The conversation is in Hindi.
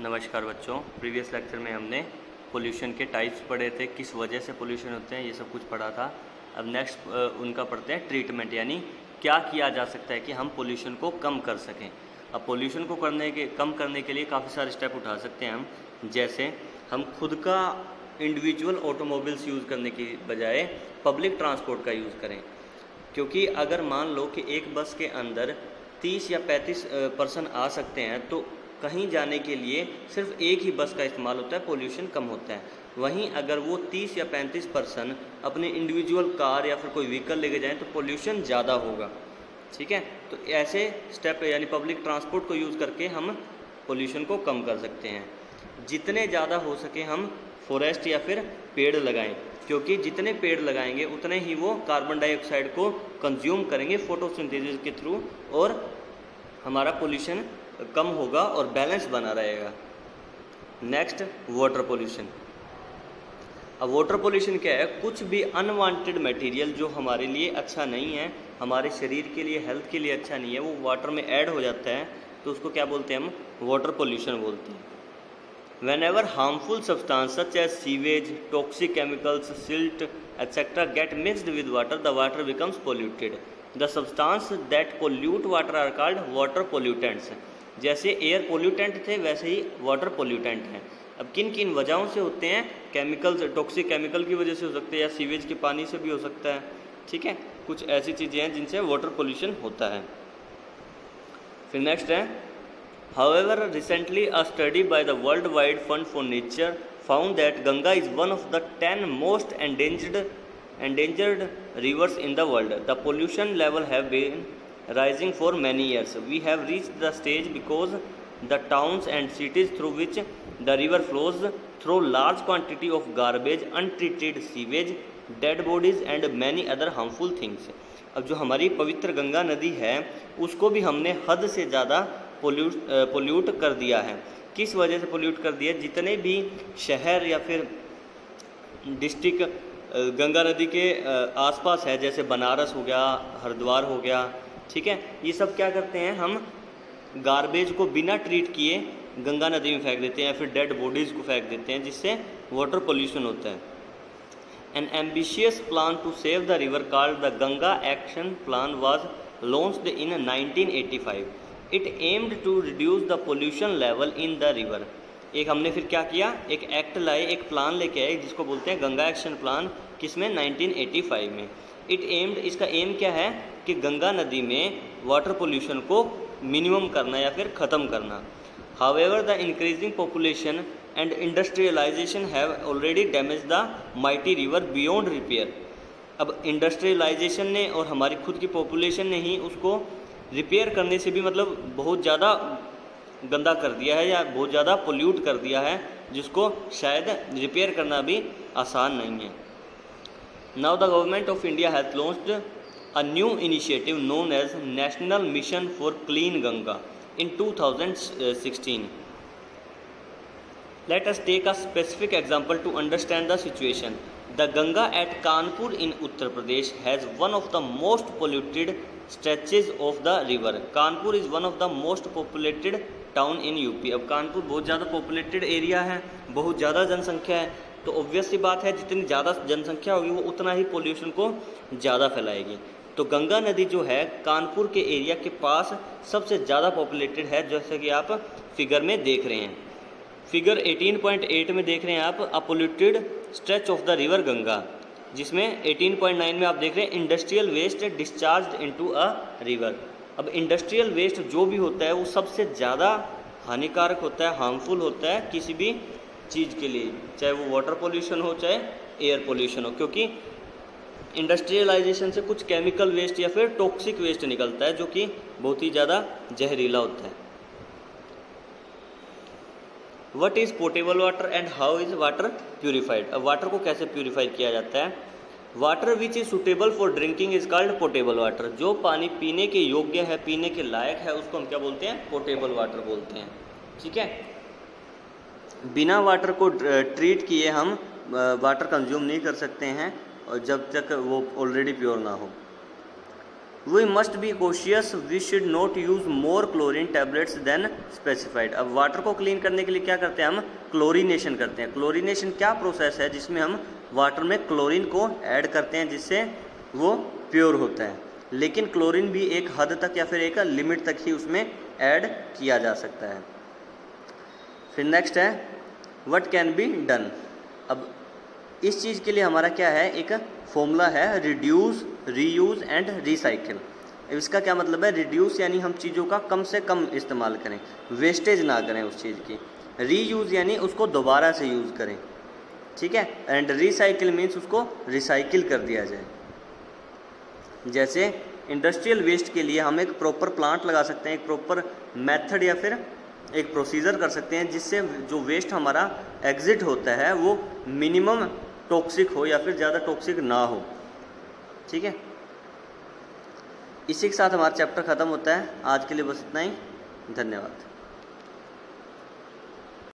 नमस्कार बच्चों, प्रीवियस लेक्चर में हमने पोल्यूशन के टाइप्स पढ़े थे, किस वजह से पोल्यूशन होते हैं, ये सब कुछ पढ़ा था। अब नेक्स्ट उनका पढ़ते हैं ट्रीटमेंट, यानी क्या किया जा सकता है कि हम पोल्यूशन को कम कर सकें। अब पोल्यूशन को कम करने के लिए काफ़ी सारे स्टेप उठा सकते हैं हम, जैसे हम खुद का इंडिविजुअल ऑटोमोबाइल्स यूज़ करने की बजाय पब्लिक ट्रांसपोर्ट का यूज़ करें। क्योंकि अगर मान लो कि एक बस के अंदर 30 या 35 पर्सन आ सकते हैं, तो कहीं जाने के लिए सिर्फ एक ही बस का इस्तेमाल होता है, पोल्यूशन कम होता है। वहीं अगर वो 30 या 35 पर्सन अपने इंडिविजुअल कार या फिर कोई व्हीकल लेके जाएं तो पोल्यूशन ज़्यादा होगा। ठीक है, तो ऐसे स्टेप यानी पब्लिक ट्रांसपोर्ट को यूज़ करके हम पोल्यूशन को कम कर सकते हैं। जितने ज़्यादा हो सके हम फॉरेस्ट या फिर पेड़ लगाएं, क्योंकि जितने पेड़ लगाएंगे उतने ही वो कार्बन डाइऑक्साइड को कंज्यूम करेंगे फोटोसिंथेसिस के थ्रू, और हमारा पोल्यूशन कम होगा और बैलेंस बना रहेगा। Next, water pollution. अब वाटर पोल्यूशन क्या है? कुछ भी अनवांटेड मटेरियल जो हमारे लिए अच्छा नहीं है, हमारे शरीर के लिए, हेल्थ के लिए अच्छा नहीं है, वो वाटर में ऐड हो जाता है, तो उसको क्या बोलते हैं? हम वाटर पोल्यूशन बोलते हैं। Whenever harmful substances such as sewage, toxic chemicals, silt, etc. get mixed with water, the water becomes polluted. The substances that pollute water are called water pollutants. जैसे एयर पोल्यूटेंट थे वैसे ही वाटर पोल्यूटेंट हैं। अब किन किन वजहों से होते हैं? केमिकल्स, टॉक्सिक केमिकल की वजह से हो सकते हैं, या सीवेज के पानी से भी हो सकता है। ठीक है, कुछ ऐसी चीज़ें हैं जिनसे वाटर पोल्यूशन होता है। फिर नेक्स्ट है, However, recently a study by the Worldwide Fund for Nature found that Ganga is one of the 10 most endangered rivers in the world. The pollution level have been rising for many years. We have reached the stage because the towns and cities through which the river flows throw large quantity of garbage, untreated sewage, dead bodies and many other harmful things. अब जो हमारी पवित्र गंगा नदी है उसको भी हमने हद से ज़्यादा पोल्यूट कर दिया है। किस वजह से पोल्यूट कर दिया? जितने भी शहर या फिर डिस्ट्रिक्ट गंगा नदी के आसपास है, जैसे बनारस हो गया, हरिद्वार हो गया, ठीक है, ये सब क्या करते हैं? हम गार्बेज को बिना ट्रीट किए गंगा नदी में फेंक देते हैं, या फिर डेड बॉडीज़ को फेंक देते हैं, जिससे वाटर पोल्यूशन होता है। An ambitious plan to save the river called the Ganga action plan was launched in 1985. It aimed to reduce the pollution level in the river. एक हमने फिर क्या किया? एक एक्ट लाए, एक प्लान लेके आए जिसको बोलते हैं गंगा एक्शन प्लान। किसमें? 1985 में। इट एम्ड, इसका एम क्या है? कि गंगा नदी में वाटर पोल्यूशन को मिनिमम करना या फिर ख़त्म करना। However the increasing population and industrialisation have already damage the mighty river beyond repair. अब इंडस्ट्रियलाइजेशन ने और हमारी खुद की पॉपुलेशन ने ही उसको रिपेयर करने से भी मतलब बहुत ज़्यादा गंदा कर दिया है, या बहुत ज़्यादा पोल्यूट कर दिया है, जिसको शायद रिपेयर करना भी आसान नहीं है। Now the government of India has launched a new initiative known as national mission for clean Ganga in 2016. Let us take a specific example to understand the situation. The Ganga at Kanpur in Uttar Pradesh has one of the most polluted stretches of the river. Kanpur is one of the most populated town in UP. अब कानपुर बहुत ज़्यादा पॉपुलेटेड एरिया है, बहुत ज़्यादा जनसंख्या है, तो ऑब्वियस सी बात है जितनी ज़्यादा जनसंख्या होगी वो उतना ही पोल्यूशन को ज़्यादा फैलाएगी। तो गंगा नदी जो है कानपुर के एरिया के पास सबसे ज़्यादा पॉपुलेटेड है, जैसे कि आप फिगर में देख रहे हैं। फिगर 18.8 में देख रहे हैं आप, a polluted stretch of the river Ganga, जिसमें 18.9 में आप देख रहे हैं industrial waste discharge into a river. अब इंडस्ट्रियल वेस्ट जो भी होता है वो सबसे ज़्यादा हानिकारक होता है, हार्मफुल होता है किसी भी चीज़ के लिए, चाहे वो वाटर पोल्यूशन हो चाहे एयर पोल्यूशन हो, क्योंकि इंडस्ट्रियलाइजेशन से कुछ केमिकल वेस्ट या फिर टॉक्सिक वेस्ट निकलता है जो कि बहुत ही ज़्यादा जहरीला होता है। What is portable water and how is water purified? अब वाटर को कैसे प्यूरिफाई किया जाता है? Water which is suitable for drinking is called portable water. जो पानी पीने के योग्य है, पीने के लायक है, उसको हम क्या बोलते हैं? पोर्टेबल वाटर बोलते हैं। ठीक है, बिना वाटर को ट्रीट किए हम वाटर कंज्यूम नहीं कर सकते हैं, और जब तक वो ऑलरेडी प्योर ना हो। We must be cautious, we should not use more chlorine tablets than specified. अब वाटर को क्लीन करने के लिए क्या करते हैं हम, क्लोरीनेशन करते हैं। क्लोरीनेशन क्या प्रोसेस है जिसमें हम वाटर में क्लोरीन को ऐड करते हैं जिससे वो प्योर होता है, लेकिन क्लोरीन भी एक हद तक या फिर एक लिमिट तक ही उसमें ऐड किया जा सकता है। फिर नेक्स्ट है व्हाट कैन बी डन। अब इस चीज़ के लिए हमारा क्या है, एक फॉर्मूला है रिड्यूस, रीयूज़ एंड रिसाइकिल। इसका क्या मतलब है, रिड्यूस यानी हम चीज़ों का कम से कम इस्तेमाल करें, वेस्टेज ना करें उस चीज़ की। रीयूज़ यानी उसको दोबारा से यूज़ करें, ठीक है। एंड रिसाइकिल मीन्स उसको रिसाइकिल कर दिया जाए। जैसे इंडस्ट्रियल वेस्ट के लिए हम एक प्रॉपर प्लांट लगा सकते हैं, एक प्रॉपर मेथड या फिर एक प्रोसीजर कर सकते हैं जिससे जो वेस्ट हमारा एग्जिट होता है वो मिनिमम टॉक्सिक हो या फिर ज़्यादा टॉक्सिक ना हो, ठीक है। इसी के साथ हमारा चैप्टर ख़त्म होता है। आज के लिए बस इतना ही, धन्यवाद।